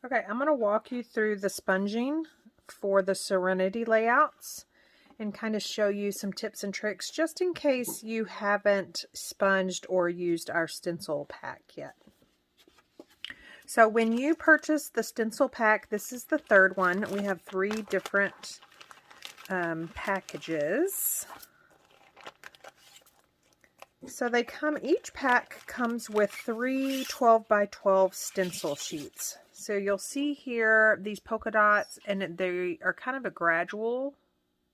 Okay, I'm going to walk you through the sponging for the Serenity layouts and kind of show you some tips and tricks just in case you haven't sponged or used our stencil pack yet. So when you purchase the stencil pack, this is the third one. We have 3 different packages. So they come, each pack comes with 3 12 by 12 stencil sheets. So you'll see here these polka dots, and they are kind of a gradual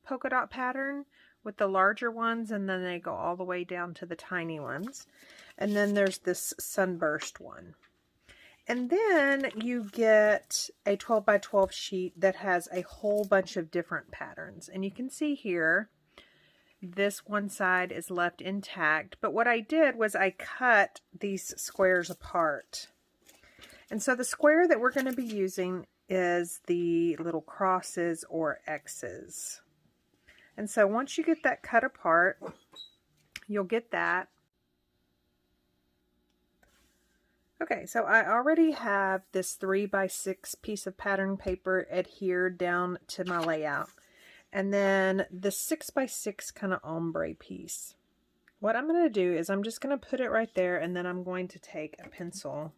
polka dot pattern with the larger ones, and then they go all the way down to the tiny ones. And then there's this sunburst one. And then you get a 12 by 12 sheet that has a whole bunch of different patterns. And you can see here, this one side is left intact, but what I did was I cut these squares apart. And so the square that we're going to be using is the little crosses or X's. And so once you get that cut apart, you'll get that. Okay, so I already have this 3 by 6 piece of pattern paper adhered down to my layout. And then the 6 by 6 kind of ombre piece. What I'm going to do is I'm just going to put it right there, and then I'm going to take a pencil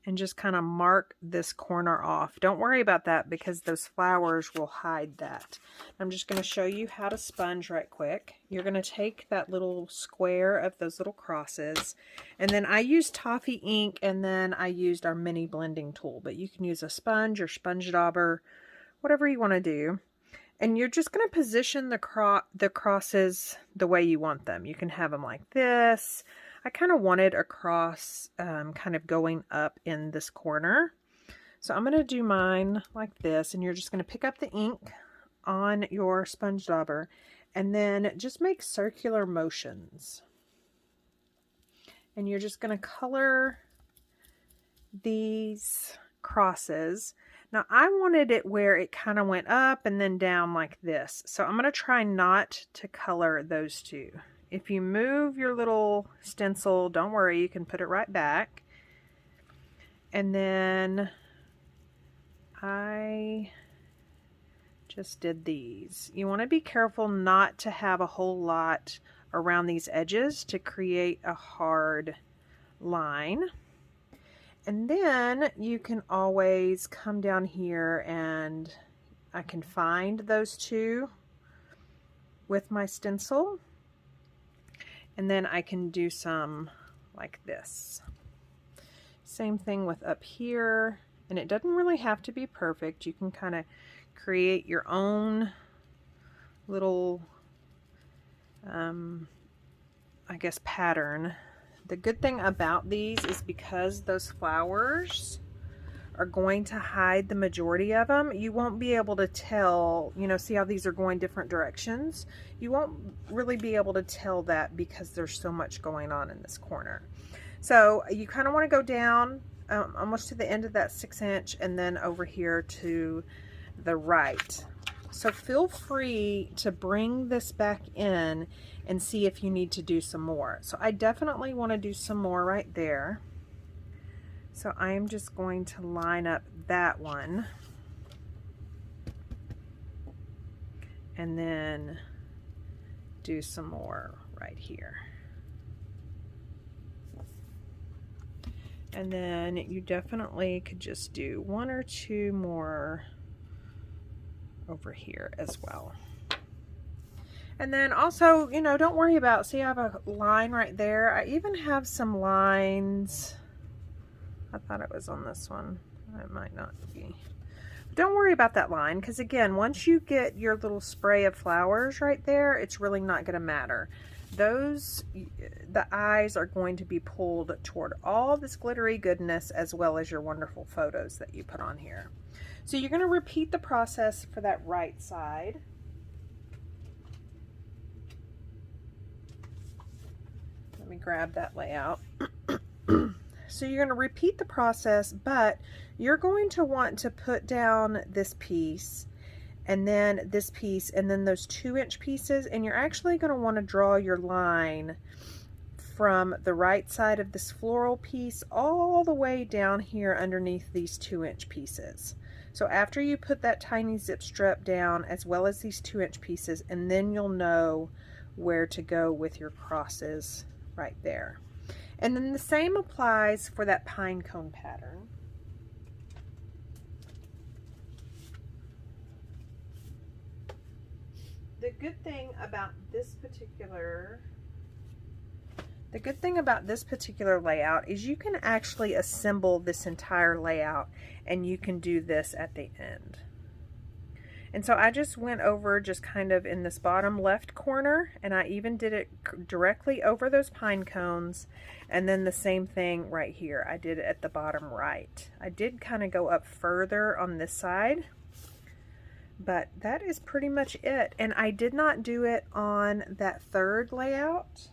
and just kind of mark this corner off. Don't worry about that because those flowers will hide that. I'm just going to show you how to sponge right quick. You're going to take that little square of those little crosses, and then I used toffee ink, and then I used our mini blending tool, but you can use a sponge or sponge dauber, whatever you want to do. And you're just going to position the crosses the way you want them. You can have them like this. I kind of wanted a cross kind of going up in this corner. So I'm going to do mine like this, and you're just going to pick up the ink on your sponge dauber and then just make circular motions. And you're just going to color these crosses. Now I wanted it where it kind of went up and then down like this. So I'm going to try not to color those two. If you move your little stencil, don't worry, you can put it right back. And then I just did these. You want to be careful not to have a whole lot around these edges to create a hard line. And then you can always come down here and I can find those two with my stencil. And then I can do some like this. Same thing with up here. And it doesn't really have to be perfect. You can kind of create your own little, I guess, pattern. The good thing about these is because those flowers are going to hide the majority of them, you won't be able to tell, you know, see how these are going different directions? You won't really be able to tell that because there's so much going on in this corner. So you kind of want to go down almost to the end of that 6-inch and then over here to the right. So feel free to bring this back in and see if you need to do some more. So I definitely want to do some more right there. So I am just going to line up that one and then do some more right here. And then you definitely could just do 1 or 2 more over here as well. And then also, you know, don't worry about, see I have a line right there. I even have some lines. I thought it was on this one. It might not be. But don't worry about that line because again, once you get your little spray of flowers right there, it's really not going to matter. Those, the eyes are going to be pulled toward all this glittery goodness as well as your wonderful photos that you put on here. So you're going to repeat the process for that right side. Let me grab that layout. So you're going to repeat the process, but you're going to want to put down this piece and then this piece and then those 2-inch pieces, and you're actually going to want to draw your line from the right side of this floral piece all the way down here underneath these 2-inch pieces. So after you put that tiny zip strip down as well as these 2-inch pieces, and then you'll know where to go with your crosses right there. And then the same applies for that pine cone pattern. The good thing about this particular layout is you can actually assemble this entire layout, and you can do this at the end. And so I just went over just kind of in this bottom left corner, and I even did it directly over those pine cones, and then the same thing right here. I did it at the bottom right. I did kind of go up further on this side, but that is pretty much it. And I did not do it on that third layout.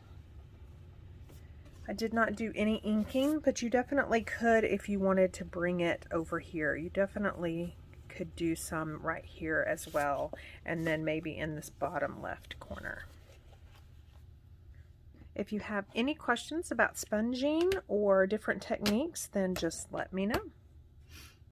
I did not do any inking, but you definitely could if you wanted to bring it over here. You definitely could do some right here as well, and then maybe in this bottom left corner. If you have any questions about sponging or different techniques, then just let me know.